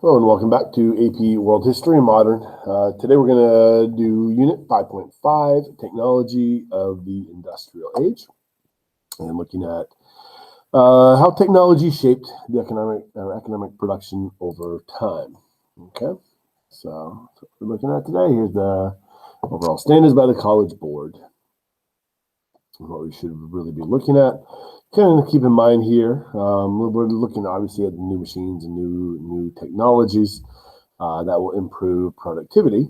Hello and welcome back to AP World History and Modern. Today we're going to do Unit 5.5, Technology of the Industrial Age, and looking at how technology shaped the economic production over time. Okay, so what we're looking at today, here's the overall standards by the College Board. What we should really be looking at. Kind of keep in mind here, we're looking obviously at new machines and new technologies that will improve productivity,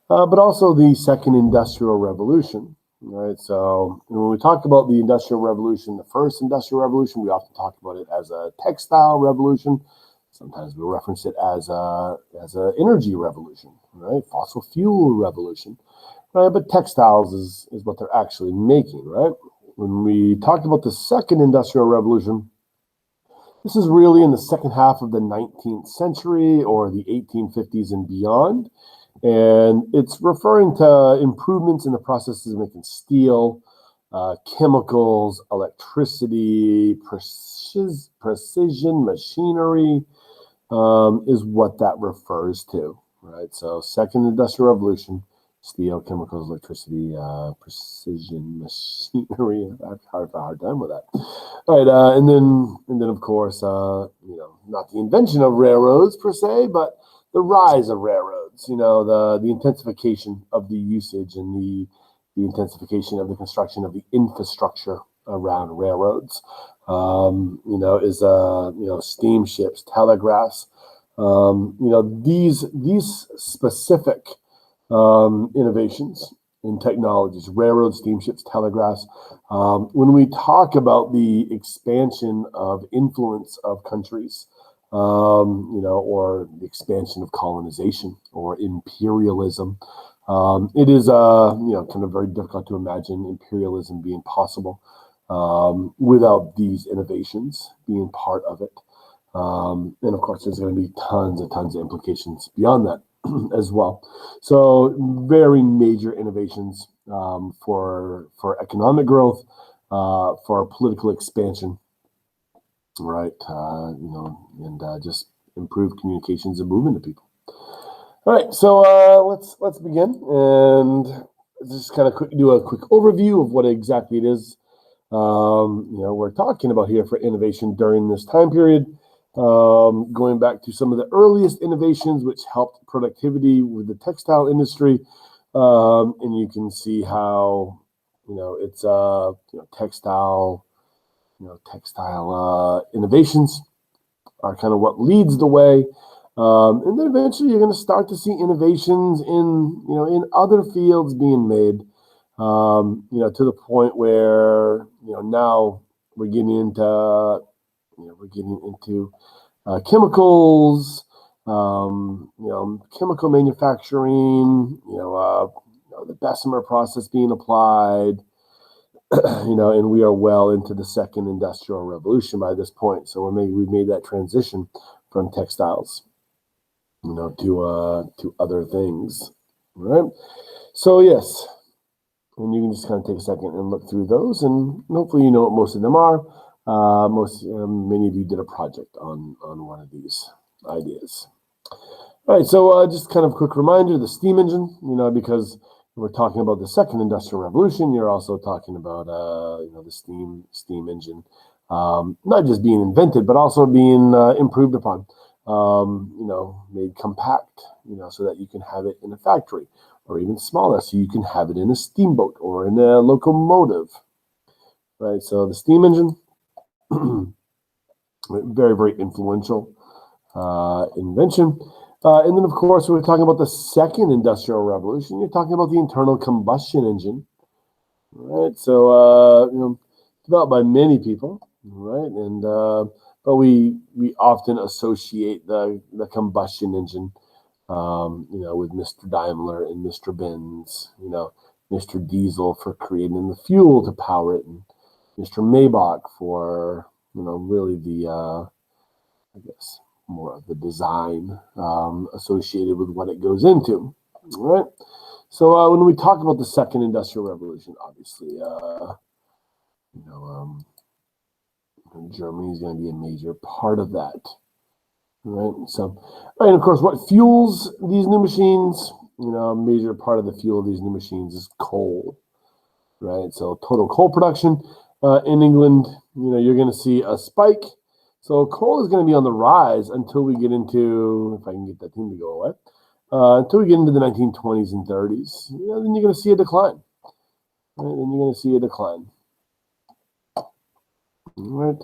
but also the second industrial revolution, right? So when we talk about the industrial revolution, the first industrial revolution, we often talk about it as a textile revolution. Sometimes we reference it as a energy revolution, right? Fossil fuel revolution, right? But textiles is what they're actually making, right? When we talked about the second industrial revolution, this is really in the second half of the 19th century or the 1850s and beyond. And it's referring to improvements in the processes of making steel, chemicals, electricity, precision machinery is what that refers to, right? So second industrial revolution, steel, chemicals, electricity, precision machinery. I've had a hard time with that. All right, and then of course, not the invention of railroads per se, but the rise of railroads. The intensification of the usage and the intensification of the construction of the infrastructure around railroads. Is steamships, telegraphs. These specific innovations in technologies, railroads, steamships, telegraphs. When we talk about the expansion of influence of countries, or the expansion of colonization or imperialism, it is kind of very difficult to imagine imperialism being possible without these innovations being part of it. And of course, there's going to be tons of implications beyond that as well. So very major innovations for economic growth, for political expansion, right? And just improved communications and movement of people. All right, so let's begin and just kind of do a quick overview of what exactly it is we're talking about here for innovation during this time period. Going back to some of the earliest innovations which helped productivity with the textile industry, and you can see how it's textile innovations are kind of what leads the way, and then eventually you're going to start to see innovations in other fields being made, to the point where now we're getting into chemicals, chemical manufacturing, the Bessemer process being applied, and we are well into the second industrial revolution by this point. So we've made that transition from textiles, to other things, right? So yes, and you can just kind of take a second and look through those, and hopefully you know what most of them are. Many of you did a project on one of these ideas. All right, so just kind of a quick reminder, the steam engine, because we're talking about the second industrial revolution, you're also talking about, the steam engine, not just being invented, but also being improved upon, made compact, so that you can have it in a factory, or even smaller, so you can have it in a steamboat or in a locomotive, right? So the steam engine, very, very influential invention. And then, of course, when we're talking about the second industrial revolution, you're talking about the internal combustion engine, right? So, developed by many people, right? And but we often associate the combustion engine, with Mr. Daimler and Mr. Benz, Mr. Diesel for creating the fuel to power it, and Mr. Maybach for, really the, more of the design associated with what it goes into, right? So when we talk about the second industrial revolution, obviously, Germany is going to be a major part of that. right? So, and of course, what fuels these new machines? A major part of the fuel of these new machines is coal, right? So total coal production in England, you're going to see a spike. So coal is going to be on the rise until we get into, if I can get that thing to go away, until we get into the 1920s and 30s. Then you're going to see a decline. Right? Then you're going to see a decline. Right.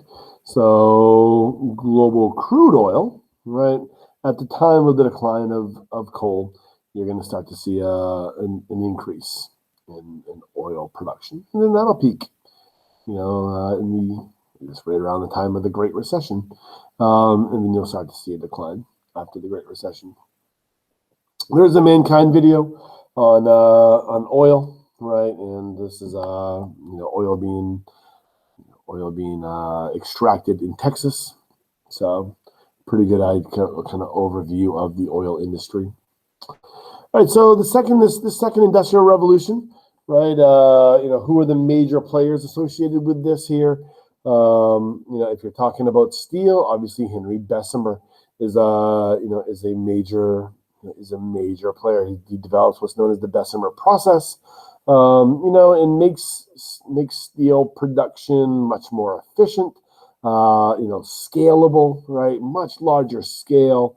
So global crude oil, right, at the time of the decline of coal, you're going to start to see an increase in oil production, and then that'll peak, just right around the time of the Great Recession, and then you'll start to see a decline after the Great Recession. There's a Mankind video on oil, right, and this is oil being extracted in Texas. So pretty good kind of overview of the oil industry. All right, so this second industrial revolution, right? Who are the major players associated with this here? If you're talking about steel, obviously Henry Bessemer is a major player. He develops what's known as the Bessemer process. And makes steel production much more efficient, scalable, right? Much larger scale,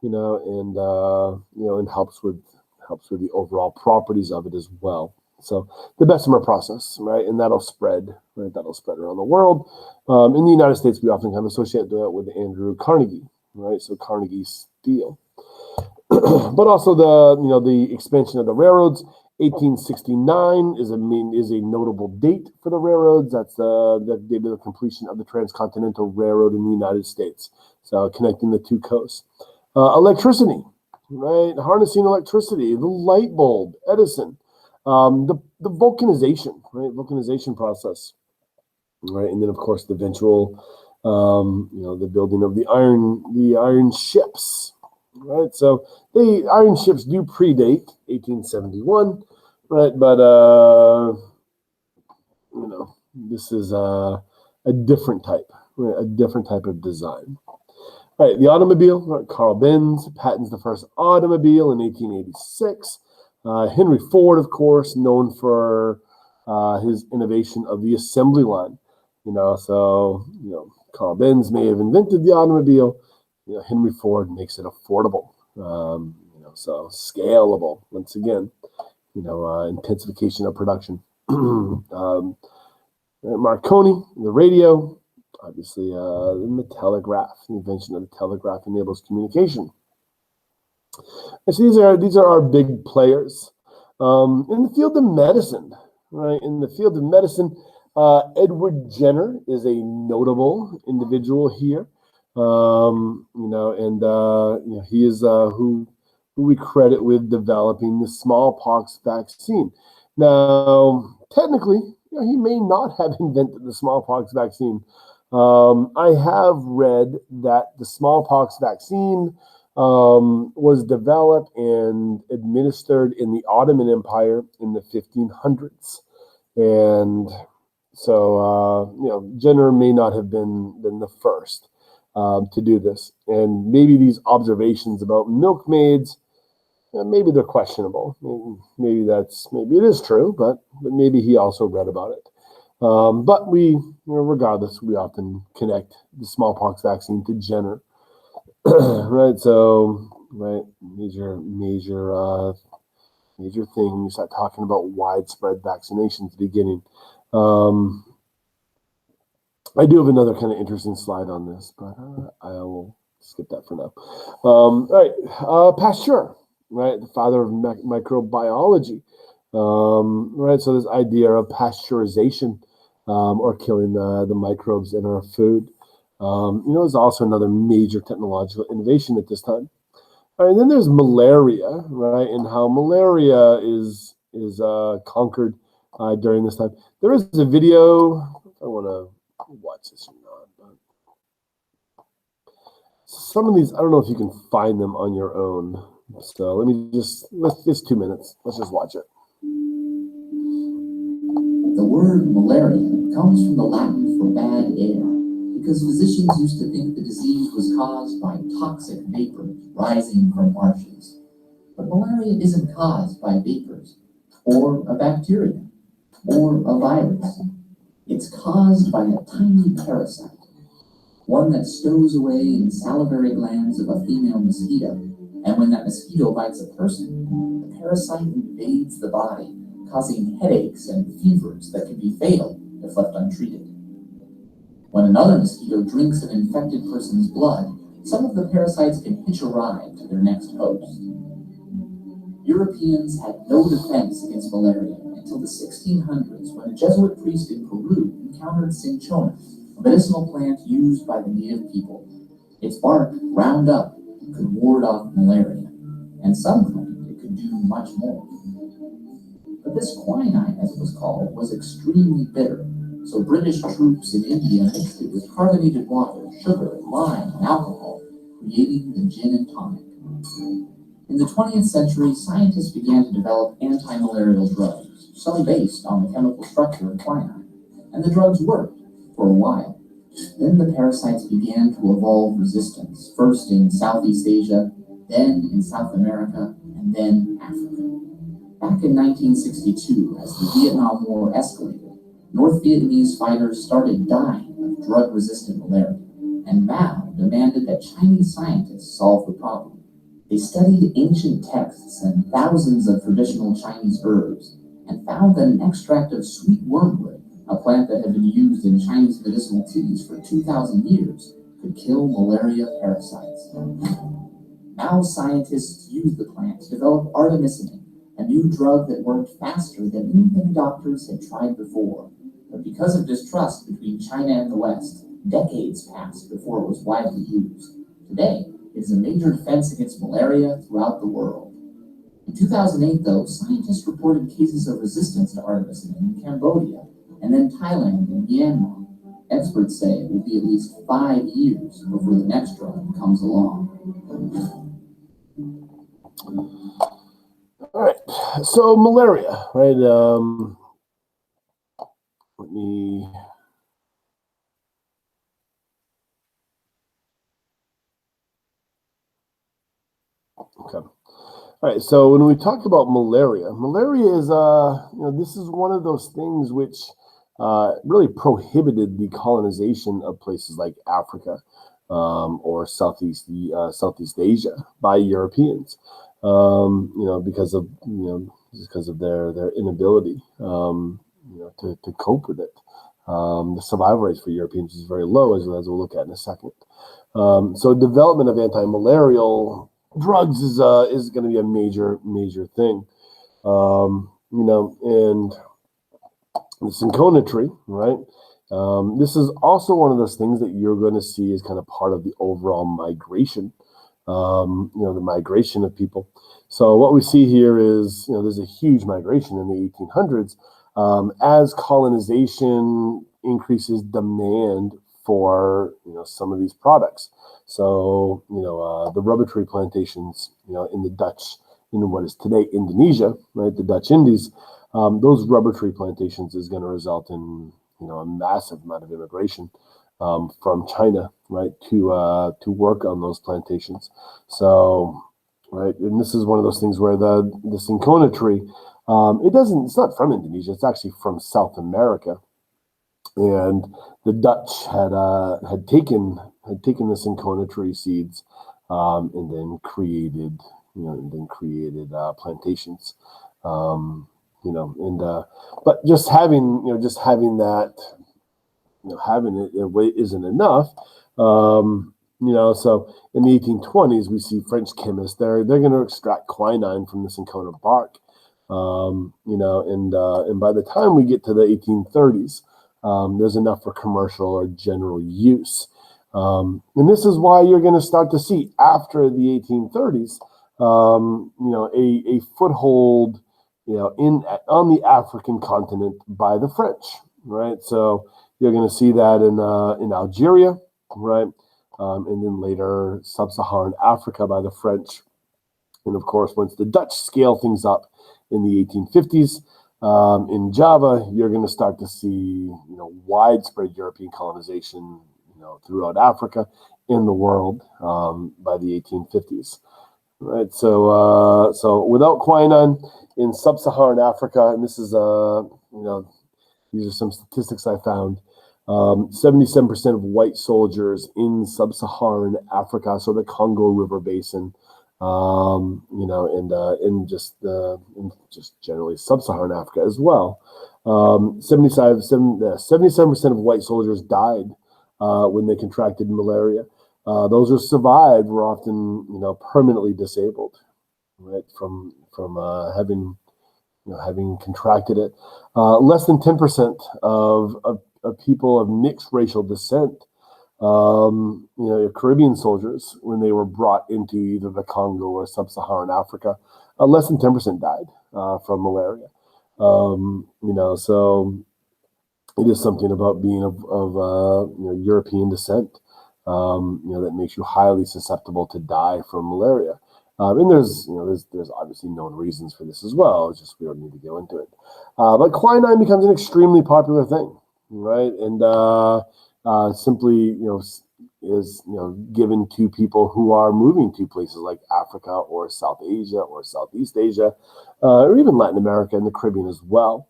and helps with the overall properties of it as well. So the Bessemer process, right? And that'll spread around the world. In the United States, we often kind of associate that with Andrew Carnegie, right? So Carnegie Steel. But also the expansion of the railroads. 1869 is a notable date for the railroads. That's the date of the completion of the Transcontinental Railroad in the United States. So connecting the two coasts. Electricity, right? Harnessing electricity, the light bulb, Edison, the vulcanization, right? Vulcanization process, right? And then of course the eventual, the building of the iron ships. Right, so the iron ships do predate 1871, right? But this is a different type, right? A different type of design. Right, the automobile. Right, Carl Benz patents the first automobile in 1886. Henry Ford, of course, known for his innovation of the assembly line. Carl Benz may have invented the automobile. Henry Ford makes it affordable, so scalable. Once again, intensification of production. Marconi, the radio, obviously, the telegraph. The invention of the telegraph enables communication. And so these are our big players in the field of medicine. Right, in the field of medicine, Edward Jenner is a notable individual here. He is who we credit with developing the smallpox vaccine. Now, technically, he may not have invented the smallpox vaccine. I have read that the smallpox vaccine was developed and administered in the Ottoman Empire in the 1500s, and so Jenner may not have been the first to do this. And maybe these observations about milkmaids, maybe they're questionable. Maybe it is true, but maybe he also read about it. But regardless, we often connect the smallpox vaccine to Jenner. Right, so major thing when you start talking about widespread vaccinations beginning. I do have another kind of interesting slide on this, but I will skip that for now. All right, Pasteur, right, the father of microbiology, right? So this idea of pasteurization or killing the microbes in our food, is also another major technological innovation at this time. All right, and then there's malaria, right, and how malaria is conquered during this time. There is a video. I want to watch this or not, but some of these, I don't know if you can find them on your own. So let's 2 minutes. Let's just watch it. The word malaria comes from the Latin for bad air. because physicians used to think the disease was caused by toxic vapors rising from marshes. But malaria isn't caused by vapors, or a bacteria, or a virus. It's caused by a tiny parasite, one that stows away in salivary glands of a female mosquito. And when that mosquito bites a person, the parasite invades the body, causing headaches and fevers that can be fatal if left untreated. When another mosquito drinks an infected person's blood, some of the parasites can hitch a ride to their next host. Europeans had no defense against malaria until the 1600s, when a Jesuit priest in Peru encountered cinchona, a medicinal plant used by the native people. Its bark, ground up, could ward off malaria, and some claimed it could do much more. But this quinine, as it was called, was extremely bitter, so British troops in India mixed it with carbonated water, sugar, lime, and alcohol, creating the gin and tonic. In the 20th century, scientists began to develop anti-malarial drugs, some based on the chemical structure of quinine, and the drugs worked for a while. Then the parasites began to evolve resistance, first in Southeast Asia, then in South America, and then Africa. Back in 1962, as the Vietnam War escalated, North Vietnamese fighters started dying of drug-resistant malaria, and Mao demanded that Chinese scientists solve the problem. They studied ancient texts and thousands of traditional Chinese herbs, and found that an extract of sweet wormwood, a plant that had been used in Chinese medicinal teas for 2,000 years, could kill malaria parasites. Now scientists used the plant to develop artemisinin, a new drug that worked faster than anything doctors had tried before. But because of distrust between China and the West, decades passed before it was widely used. Today, it is a major defense against malaria throughout the world. In 2008, though, scientists reported cases of resistance to artemisinin in Cambodia, and then Thailand and Myanmar. Experts say it will be at least 5 years before the next drug comes along. All right, so malaria, right? Let me. Okay. All right. So when we talk about malaria is this is one of those things which really prohibited the colonization of places like Africa or Southeast Asia by Europeans. Because of their inability, to cope with it. The survival rates for Europeans is very low, as we'll look at in a second. So development of anti-malarial drugs is going to be a major thing. And the cinchona tree, right? This is also one of those things that you're going to see as kind of part of the overall migration. The migration of people. So what we see here is, there's a huge migration in the 1800s as colonization increases demand for, some of these products. So, the rubber tree plantations, in the Dutch, in what is today Indonesia, right, the Dutch Indies, those rubber tree plantations is going to result in, a massive amount of immigration from China, right, to work on those plantations. So, right, and this is one of those things where the cinchona tree, it's not from Indonesia, it's actually from South America, and the Dutch had taken the cinchona tree seeds, and then created plantations, but just having that. Having it isn't enough. So in the 1820s, we see French chemists, they're going to extract quinine from the cinchona bark. And by the time we get to the 1830s, there's enough for commercial or general use. And this is why you're going to start to see after the 1830s, a foothold, on the African continent by the French, right? So you're going to see that in Algeria, right? And then later sub-Saharan Africa by the French. And of course, once the Dutch scale things up in the 1850s, in Java, you're going to start to see, widespread European colonization, throughout Africa, in the world by the 1850s. Right, so without quinine in sub-Saharan Africa, and this is these are some statistics I found. 77% of white soldiers in sub-Saharan Africa, so the Congo River Basin, in just generally sub-Saharan Africa as well. 77% of white soldiers died when they contracted malaria. Those who survived were often, permanently disabled, right, from having contracted it. Less than 10% of people of mixed racial descent, Caribbean soldiers, when they were brought into either the Congo or sub-Saharan Africa, less than 10% died from malaria. So it is something about being of European descent, that makes you highly susceptible to die from malaria. And there's obviously known reasons for this as well. It's just we don't need to go into it. But quinine becomes an extremely popular thing, right? And simply, is given to people who are moving to places like Africa or South Asia or Southeast Asia, or even Latin America and the Caribbean as well,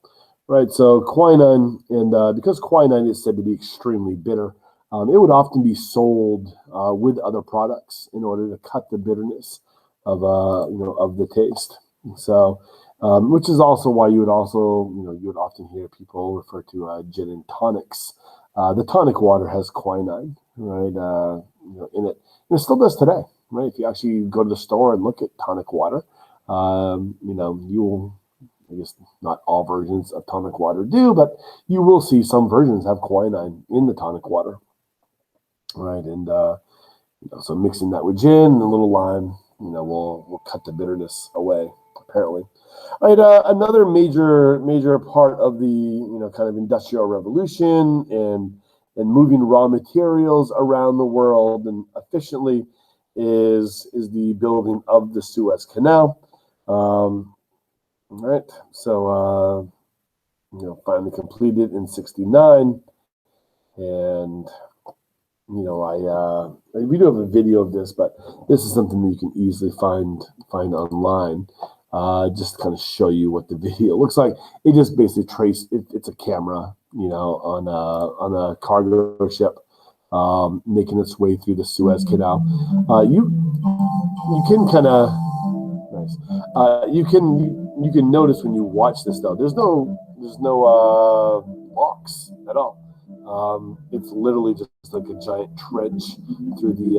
right? So quinine, and because quinine is said to be extremely bitter, it would often be sold with other products in order to cut the bitterness of the taste. So, which is also why you would often hear people refer to gin and tonics. The tonic water has quinine, right, in it. And it still does today, right? If you actually go to the store and look at tonic water, you will, I guess not all versions of tonic water do, but you will see some versions have quinine in the tonic water, right? And so mixing that with gin and a little lime, will cut the bitterness away, apparently. All right, another major part of the kind of industrial revolution and moving raw materials around the world and efficiently is the building of the Suez Canal. Right, so finally completed in '69, and we do have a video of this, but this is something that you can easily find online. Just to kind of show you what the video looks like. It just basically it's a camera, on a cargo ship, making its way through the Suez Canal. You can kind of nice. You can notice when you watch this though. There's no box at all. It's literally just like a giant trench through the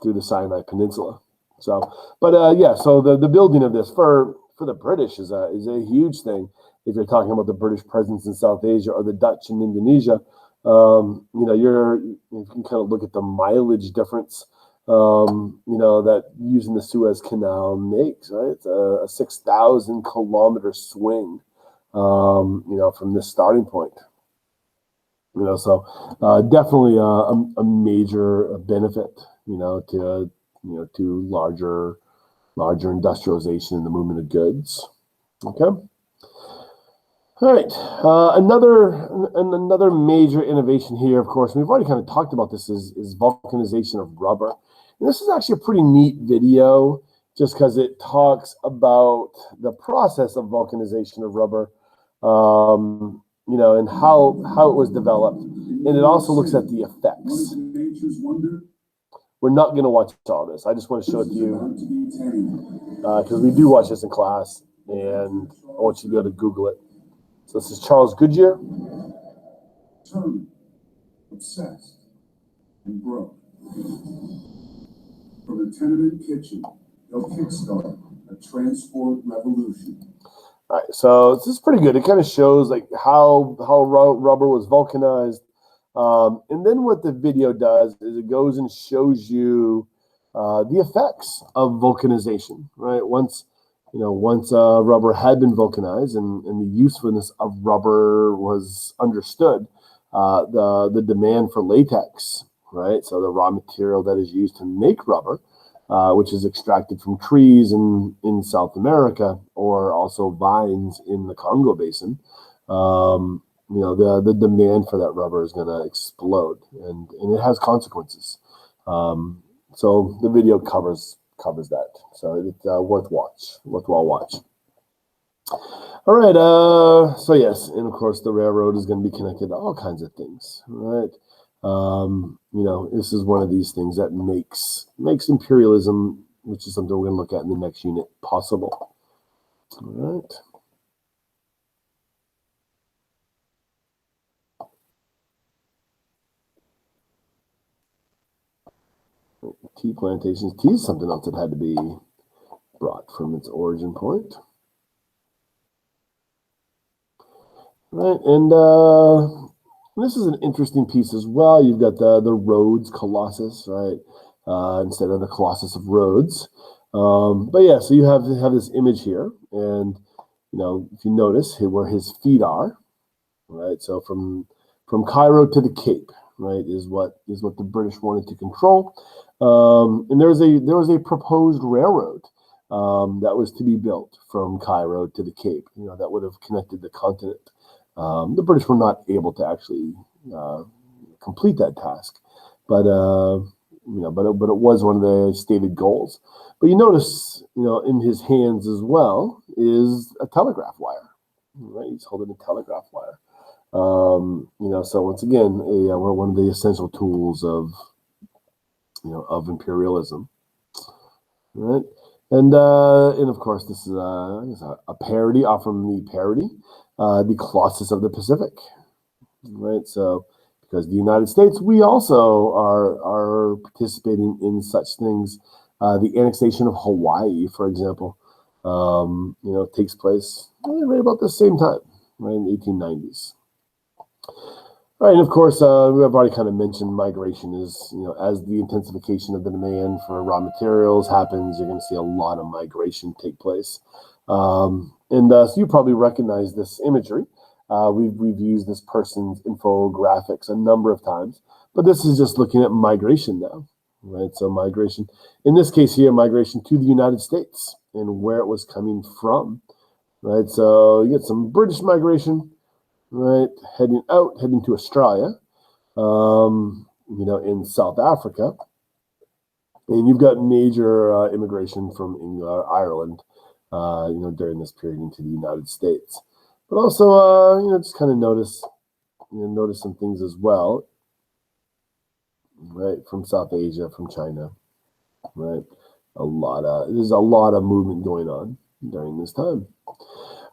through the Sinai Peninsula. So, but so the building of this for the British is a huge thing. If you're talking about the British presence in South Asia or the Dutch in Indonesia, you can kind of look at the mileage difference, that using the Suez Canal makes, right? It's a 6,000 kilometer swing, from this starting point. So definitely a major benefit, to larger industrialization in the movement of goods. Okay. All right. Another major innovation here, of course, we've already kind of talked about this, is vulcanization of rubber. And this is actually a pretty neat video, just because it talks about the process of vulcanization of rubber, and how it was developed. And it also looks at the effects. We're not going to watch all this. I just want to show it to you because we do watch this in class, and I want you to be able to Google it. So this is Charles Goodyear. Determined, obsessed, and broke. From a tenement kitchen, they'll kickstart a transport revolution. All right, so this is pretty good. It kind of shows like how rubber was vulcanized. And then what the video does is it goes and shows you the effects of vulcanization, right? Once rubber had been vulcanized and the usefulness of rubber was understood, the demand for latex, right? So the raw material that is used to make rubber, which is extracted from trees in South America or also vines in the Congo Basin, the demand for that rubber is going to explode, and it has consequences. So the video covers that. So it's worthwhile watch. All right. So yes, and of course the railroad is going to be connected to all kinds of things, right? This is one of these things that makes imperialism, which is something we're going to look at in the next unit, possible. All right. Tea plantations. Tea is something else that had to be brought from its origin point. Right, and this is an interesting piece as well. You've got the Rhodes Colossus, right? Instead of the Colossus of Rhodes. But yeah, so you have this image here, and if you notice where his feet are, right? So from Cairo to the Cape, right, is what the British wanted to control. And there was a proposed railroad that was to be built from Cairo to the Cape. That would have connected the continent. The British were not able to actually complete that task, but it was one of the stated goals. But you notice, in his hands as well is a telegraph wire. Right, he's holding a telegraph wire. So once again, one of the essential tools of imperialism, right? And of course, this is a parody off from the parody, the Colossus of the Pacific, right? So because the United States, we also are participating in such things. The annexation of Hawaii, for example, takes place right about the same time, right, in the 1890s. All right, and of course, we have already kind of mentioned migration is, as the intensification of the demand for raw materials happens, you're going to see a lot of migration take place. So you probably recognize this imagery. We've used this person's infographics a number of times, but this is just looking at migration now, right? So migration, in this case here, migration to the United States and where it was coming from, right? So you get some British migration, right, heading to Australia, in South Africa, and you've got major immigration from England, Ireland, during this period into the United States. But also, just kind of notice some things as well, right, from South Asia, from China, right. There's a lot of movement going on during this time.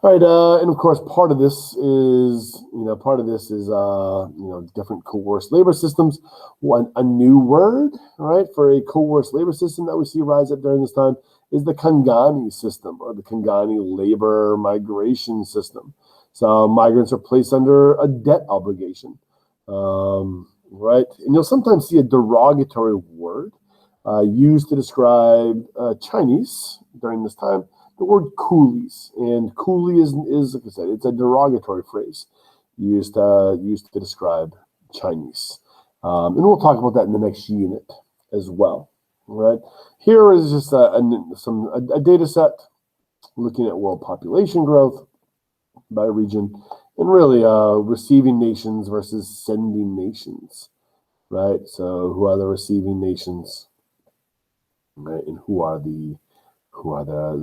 All right, and of course, part of this is different coerced labor systems. A new word, right, for a coerced labor system that we see rise up during this time is the Kangani system, or the Kangani labor migration system. So migrants are placed under a debt obligation, right? And you'll sometimes see a derogatory word used to describe Chinese during this time. The word coolies, and coolie is like I said, it's a derogatory phrase used to describe Chinese, and we'll talk about that in the next unit as well. Right here is just a data set looking at world population growth by region, and really receiving nations versus sending nations. Right, so who are the receiving nations? Right, and who are the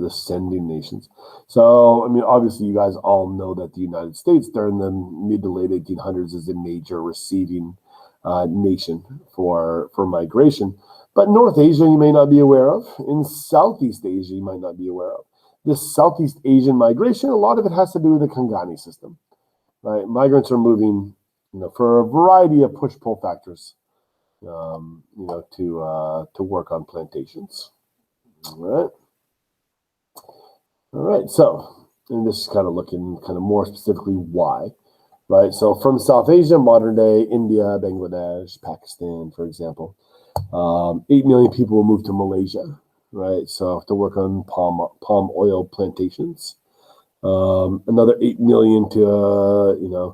sending nations? So, I mean, obviously, you guys all know that the United States during the mid to late 1800s is a major receiving nation for migration. But North Asia, you may not be aware of. In Southeast Asia, you might not be aware of. This Southeast Asian migration, a lot of it has to do with the Kangani system. Right, migrants are moving, for a variety of push-pull factors, to work on plantations. All right. All right, so, and this is kind of looking more specifically why, right? So from South Asia, modern day India, Bangladesh, Pakistan, for example, 8 million people will move to Malaysia, right? So to work on palm oil plantations. Another 8 million to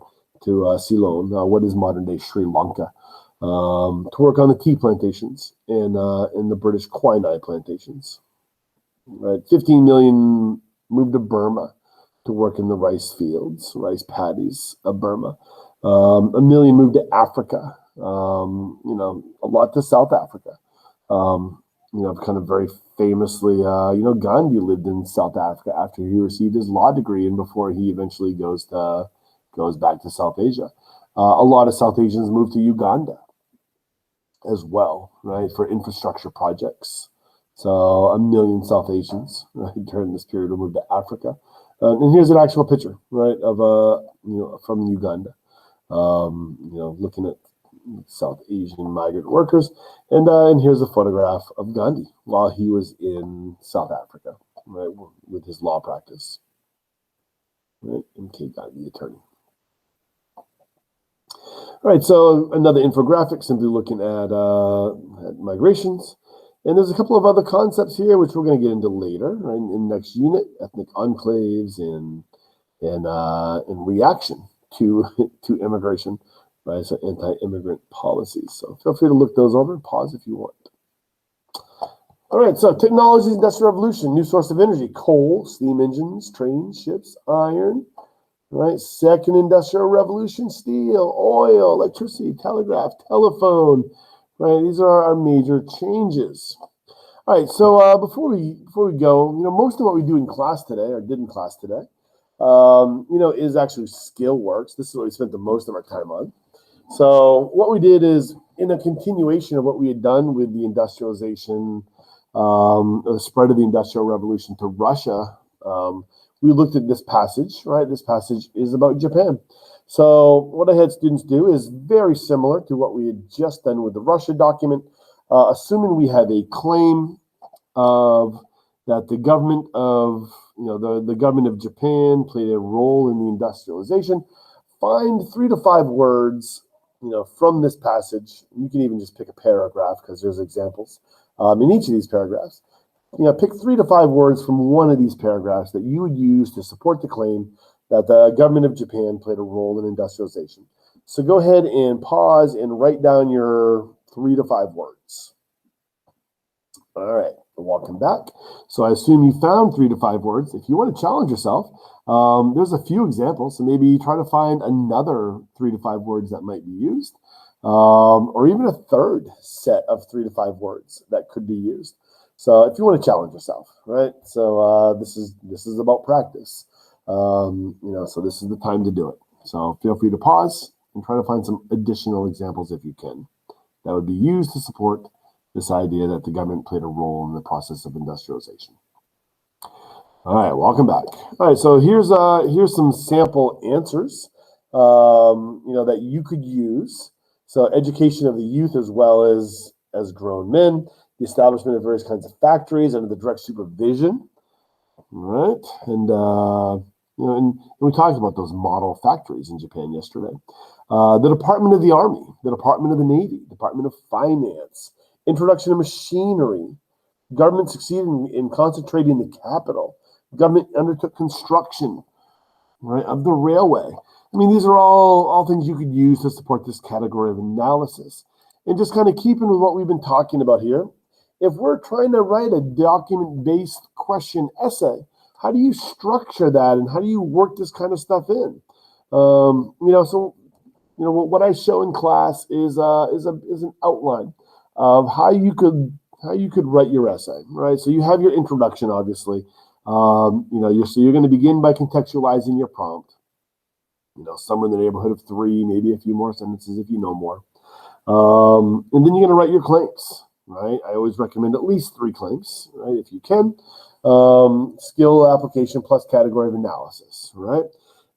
Ceylon, what is modern day Sri Lanka, to work on the tea plantations and the British quinine plantations. Right, 15 million moved to Burma to work in the rice fields, rice paddies of Burma. 1 million moved to Africa, a lot to South Africa. Kind of very famously, Gandhi lived in South Africa after he received his law degree and before he eventually goes back to South Asia. A lot of South Asians moved to Uganda as well, right, for infrastructure projects. So 1 million South Asians, right, during this period will move to Africa. And here's an actual picture, right, of from Uganda, looking at South Asian migrant workers, and here's a photograph of Gandhi while he was in South Africa, right, with his law practice, right, MK Gandhi, attorney. All right, so another infographic simply looking at migrations. And there's a couple of other concepts here, which we're going to get into later, right, in the next unit, ethnic enclaves and reaction to immigration, right, so anti-immigrant policies. So feel free to look those over and pause if you want. All right, so technology, industrial revolution, new source of energy, coal, steam engines, trains, ships, iron. Right, second industrial revolution, steel, oil, electricity, telegraph, telephone. Right, these are our major changes. All right, so before we go, most of what we do in class today, or did in class today, is actually skill works. This is what we spent the most of our time on. So what we did is, in a continuation of what we had done with the industrialization, the spread of the Industrial Revolution to Russia, we looked at this passage, right? This passage is about Japan. So what I had students do is very similar to what we had just done with the Russia document, assuming we have a claim of that the government of, the government of Japan played a role in the industrialization. Find 3 to 5 words, from this passage. You can even just pick a paragraph because there's examples in each of these paragraphs. Pick 3 to 5 words from one of these paragraphs that you would use to support the claim that the government of Japan played a role in industrialization. So go ahead and pause and write down your 3 to 5 words. All right, welcome back. So I assume you found 3 to 5 words. If you want to challenge yourself, there's a few examples. So maybe try to find another 3 to 5 words that might be used, or even a third set of 3 to 5 words that could be used. So if you want to challenge yourself, right? So this is about practice. So this is the time to do it. So feel free to pause and try to find some additional examples if you can that would be used to support this idea that the government played a role in the process of industrialization. All right, welcome back. All right, so here's some sample answers, that you could use. So education of the youth as well as grown men. The establishment of various kinds of factories under the direct supervision, right? And and we talked about those model factories in Japan yesterday. The Department of the Army, the Department of the Navy, Department of Finance, introduction of machinery. Government succeeded in concentrating the capital. Government undertook construction, right, of the railway. I mean, these are all things you could use to support this category of analysis. And just kind of keeping with what we've been talking about here, if we're trying to write a document-based question essay, how do you structure that and how do you work this kind of stuff in? What I show in class is an outline of how you could write your essay, right? So you have your introduction, obviously. So you're going to begin by contextualizing your prompt. Somewhere in the neighborhood of 3, maybe a few more sentences if you know more. And then you're going to write your claims. Right, I always recommend at least 3 claims, right, if you can. Skill application plus category of analysis, right?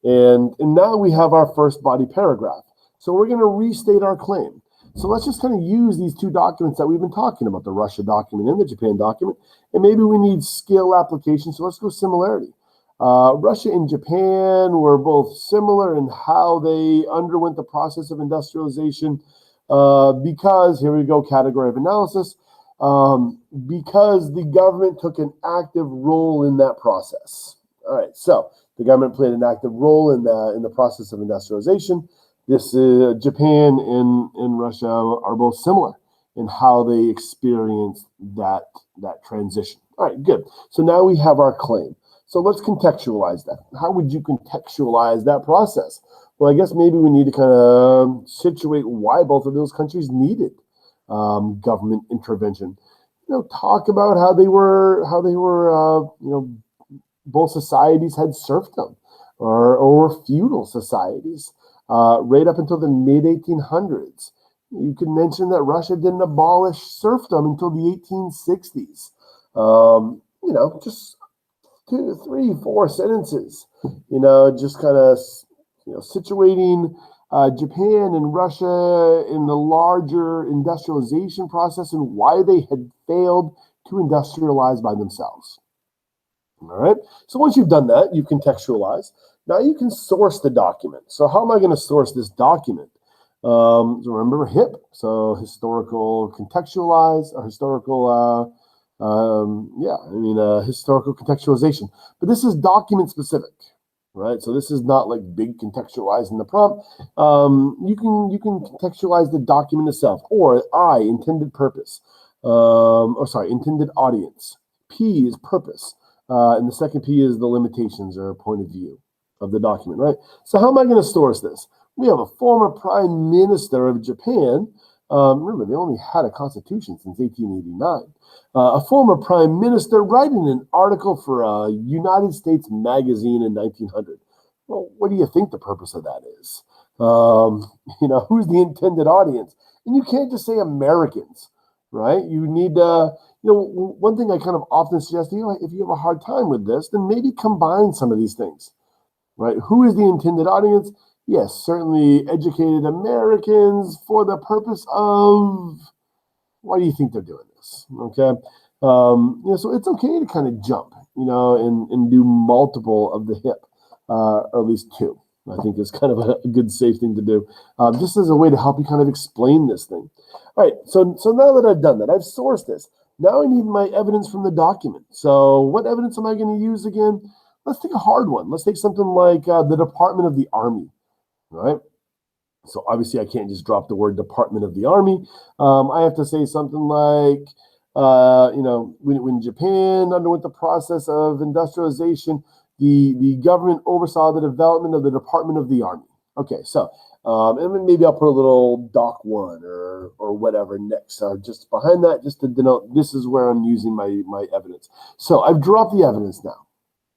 And now we have our first body paragraph. So we're going to restate our claim. So let's just kind of use these 2 documents that we've been talking about, the Russia document and the Japan document, and maybe we need skill application. So let's go similarity. Russia and Japan were both similar in how they underwent the process of industrialization. Because, here we go, category of analysis, because the government took an active role in that process. All right, so the government played an active role in the process of industrialization. Japan and Russia are both similar in how they experienced that transition. All right, good. So now we have our claim. So let's contextualize that. How would you contextualize that process? Well, I guess maybe we need to kind of situate why both of those countries needed government intervention. Talk about how they were, both societies had serfdom or feudal societies right up until the mid-1800s. You could mention that Russia didn't abolish serfdom until the 1860s. Just 2, 3, 4 sentences, just kind of, situating Japan and Russia in the larger industrialization process and why they had failed to industrialize by themselves. All right. So once you've done that, you contextualize. Now you can source the document. So how am I going to source this document? So remember HIP. So historical contextualize, or historical, historical contextualization. But this is document specific, right? So this is not like big contextualize in the prompt. You can contextualize the document itself, or intended purpose, intended audience. P is purpose. And the second P is the limitations or point of view of the document, right? So how am I going to source this? We have a former prime minister of Japan. Remember, they only had a constitution since 1889. A former prime minister writing an article for a United States magazine in 1900. Well, what do you think the purpose of that is? Who's the intended audience? And you can't just say Americans, right? You need one thing I kind of often suggest to you, if you have a hard time with this, then maybe combine some of these things, right? Who is the intended audience? Yes, certainly educated Americans for the purpose of, why do you think they're doing this? Okay. So it's okay to kind of jump, and do multiple of the HIP, or at least 2. I think is kind of a good, safe thing to do, just as a way to help you kind of explain this thing. All right, so now that I've done that, I've sourced this. Now I need my evidence from the document. So what evidence am I going to use again? Let's take a hard one. Let's take something like the Department of the Army, right? So obviously I can't just drop the word Department of the Army. I have to say something like, when Japan underwent the process of industrialization, the government oversaw the development of the Department of the Army. Okay, so and then maybe I'll put a little Doc 1 or whatever next, just behind that, just to denote this is where I'm using my evidence. So I've dropped the evidence now,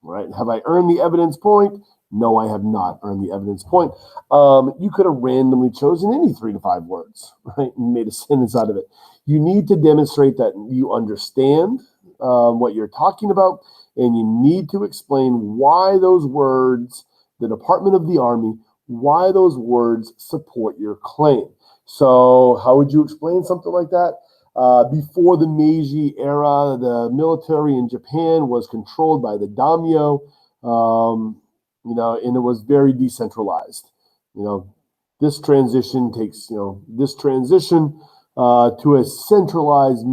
right? Have I earned the evidence point? No, I have not earned the evidence point. You could have randomly chosen any 3 to 5 words, right, and made a sentence out of it. You need to demonstrate that you understand what you're talking about, and you need to explain why those words, the Department of the Army, why those words support your claim. So how would you explain something like that? Before the Meiji era, the military in Japan was controlled by the daimyo, and it was very decentralized. This transition takes, to a centralized,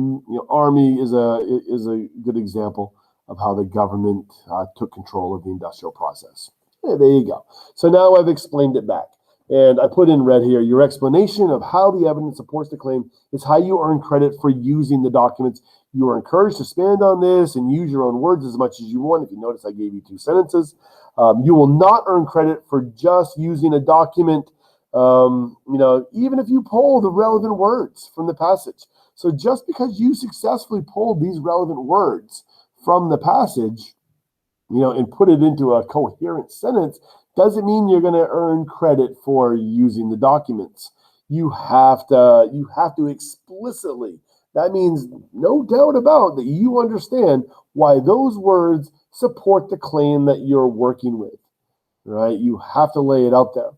army is a good example of how the government took control of the industrial process. Yeah, there you go. So now I've explained it back. And I put in red here, your explanation of how the evidence supports the claim is how you earn credit for using the documents. You are encouraged to expand on this and use your own words as much as you want. If you notice, I gave you 2 sentences. You will not earn credit for just using a document, even if you pull the relevant words from the passage. So just because you successfully pulled these relevant words from the passage, and put it into a coherent sentence, doesn't mean you're going to earn credit for using the documents. You have to explicitly, that means no doubt about that you understand why those words support the claim that you're working with, right? You have to lay it out there.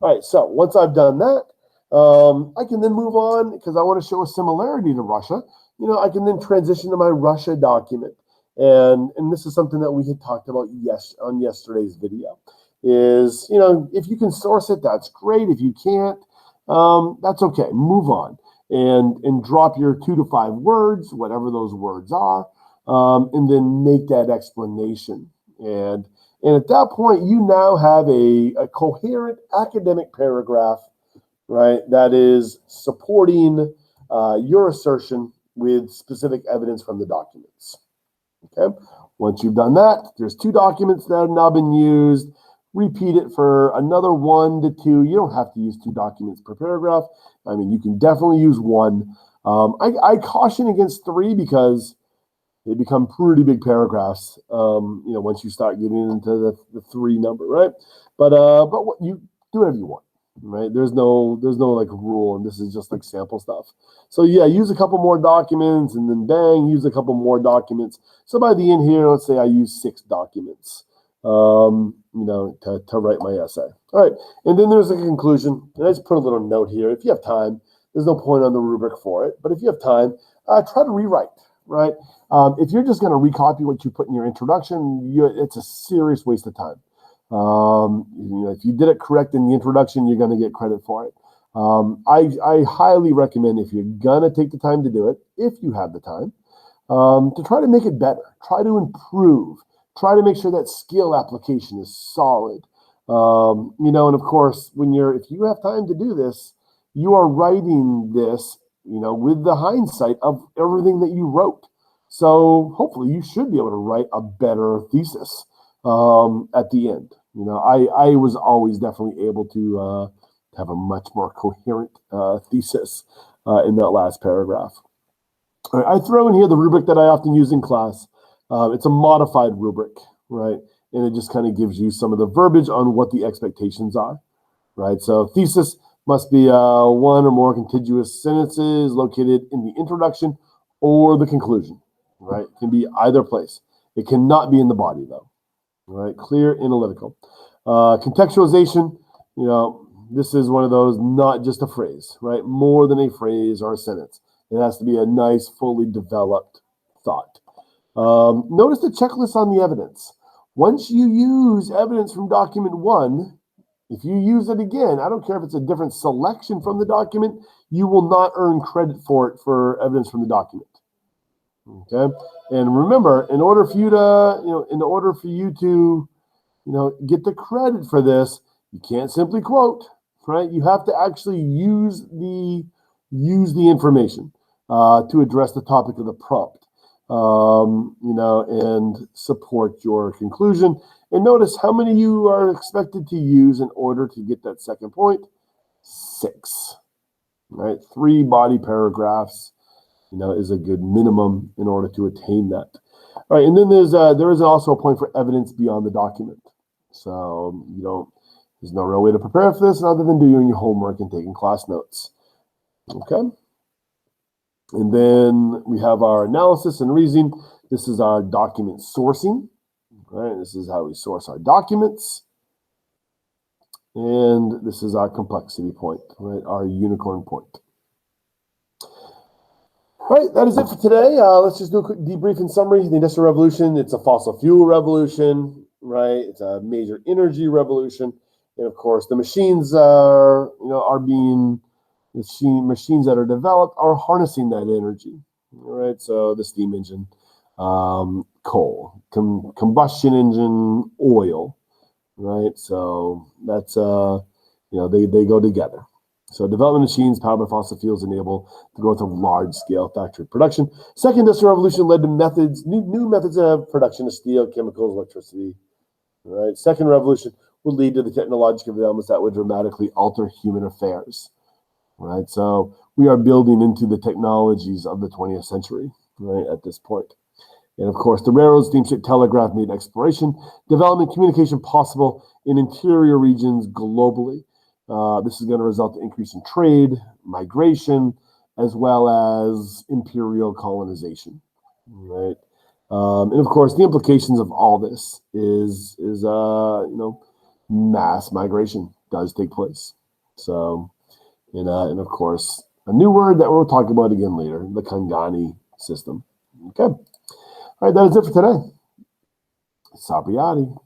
All right, so once I've done that, I can then move on because I want to show a similarity to Russia. I can then transition to my Russia document. And this is something that we had talked about on yesterday's video, is, if you can source it, that's great. If you can't, that's okay. Move on and drop your 2 to 5 words, whatever those words are, and then make that explanation. And at that point, you now have a coherent academic paragraph, right, that is supporting your assertion with specific evidence from the documents. Okay, Once you've done that, there's 2 documents that have now been used. Repeat it for another 1 to 2. You don't have to use 2 documents per paragraph. I mean, you can definitely use 1. I caution against 3 because they become pretty big paragraphs, once you start getting into the 3 number, right? But what you do whatever you want, right? There's no like rule, and this is just like sample stuff. So yeah, use a couple more documents, and then bang, use a couple more documents. So by the end here, let's say I use 6 documents, to write my essay. All right, and then there's a conclusion, and I just put a little note here. If you have time, there's no point on the rubric for it, but if you have time, try to rewrite, right? If you're just going to recopy what you put in your introduction, it's a serious waste of time. If you did it correct in the introduction, you're going to get credit for it. I highly recommend, if you're going to take the time to do it, if you have the time, to try to make it better, try to improve, try to make sure that skill application is solid. And of course, if you have time to do this, you are writing this, with the hindsight of everything that you wrote. So hopefully you should be able to write a better thesis at the end. I was always definitely able to have a much more coherent thesis in that last paragraph. All right, I throw in here the rubric that I often use in class. It's a modified rubric, right? And it just kind of gives you some of the verbiage on what the expectations are, right? So thesis must be 1 or more contiguous sentences located in the introduction or the conclusion, right? It can be either place. It cannot be in the body, though, right? Clear, analytical. Contextualization, this is one of those, not just a phrase, right? More than a phrase or a sentence. It has to be a nice, fully developed thought. Notice the checklist on the evidence. Once you use evidence from document 1, if you use it again, I don't care if it's a different selection from the document, you will not earn credit for it for evidence from the document. Okay, and remember, in order for you to, get the credit for this, you can't simply quote, right? You have to actually use the information to address the topic of the prompt, and support your conclusion. And notice how many you are expected to use in order to get that second point. 6, right? 3 body paragraphs, is a good minimum in order to attain that. All right, and then there is also a point for evidence beyond the document. So there's no real way to prepare for this other than doing your homework and taking class notes. Okay. And then we have our analysis and reasoning. This is our document sourcing. Right, this is how we source our documents. And this is our complexity point, right, our unicorn point. All right, that is it for today. Let's just do a quick debrief and summary. The Industrial Revolution, it's a fossil fuel revolution, right? It's a major energy revolution. And of course, the machines machines that are developed are harnessing that energy, all right? So the steam engine, coal, combustion engine, oil, right? So that's, they go together. So development machines powered by fossil fuels enable the growth of large-scale factory production. Second Industrial Revolution led to new methods of production of steel, chemicals, electricity, right? Second revolution would lead to the technological developments that would dramatically alter human affairs, right? So we are building into the technologies of the 20th century, right, at this point. And of course, the railroad, steamship, telegraph made exploration, development, communication possible in interior regions globally. This is going to result in increase in trade, migration, as well as imperial colonization, right? And of course, the implications of all this is mass migration does take place. So, and of course, a new word that we'll talk about again later, the Kangani system. Okay. All right, that is it for today. Sabriati.